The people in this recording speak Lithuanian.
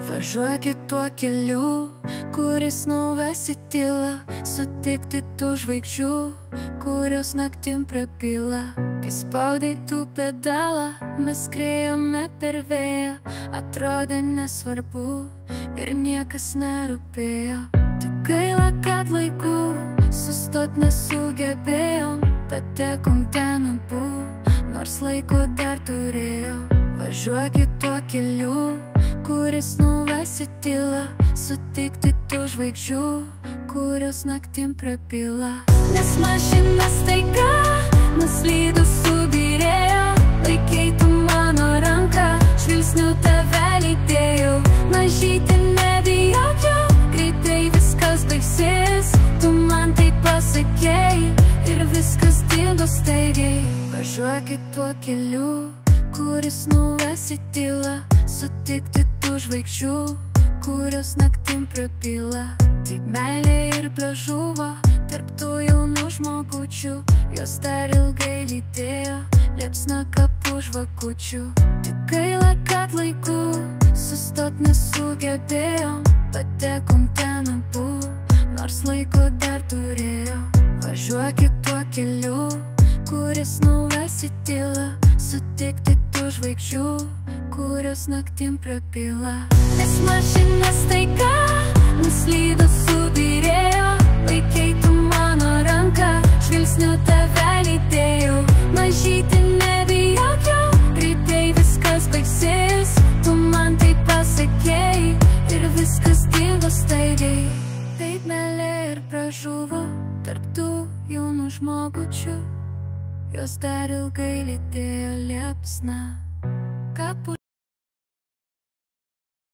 Važiuokit tuo keliu, kuris nuves į tylą, sutikti tų žvaigždžių, kurios naktim prabyla. Kai spaudai tu pedalą, mes skriejome per vėją, atrodė nesvarbu ir niekas nerūpėjo. Tik gaila, kad laiku sustot nesugebėjom, patekom ten abu, nors laiko dar turėjom. Važiuokit tuo keliu, kuris nuves į tylą, sutikti tų žvaigždžių, kurios naktim prabyla. Nes mašina staiga nuslydo, subyrėjo, laikei tu mano ranką, žvilgsniu tave lydėjau. Mažytė, nebijok jau, greitai viskas baigsis, tu man taip pasakei ir viskas dingo staigiai. Važiuokit tuo keliu, kuris nuves į tylą, sutikti tų žvaigždžių, kurios naktim prabyla. Taip meilė ir pražuvo tarp tų jaunų žmogučių, jos dar ilgai lydėjo liepsna kapų žvakučių. Tik gaila, kad laiku sustot nesugebėjom, patekom ten abu, nors laiko dar turėjom. Važiuokit tuo keliu, kuris nuves į tylą, sutikti tų žvaigždžių, kurios naktim prabyla. Nes mašina staiga nuslydo, subyrėjo, laikei tu mano ranką, žvilgsniu tave lydėjau. Mažytė, nebijok jau, greitai viskas baigsis, tu man taip pasakei ir viskas dingo staigiai. Taip meilė ir pražuvo tarp tų jaunų žmogučių, jos dar ilgai lydėjo liepsna kapų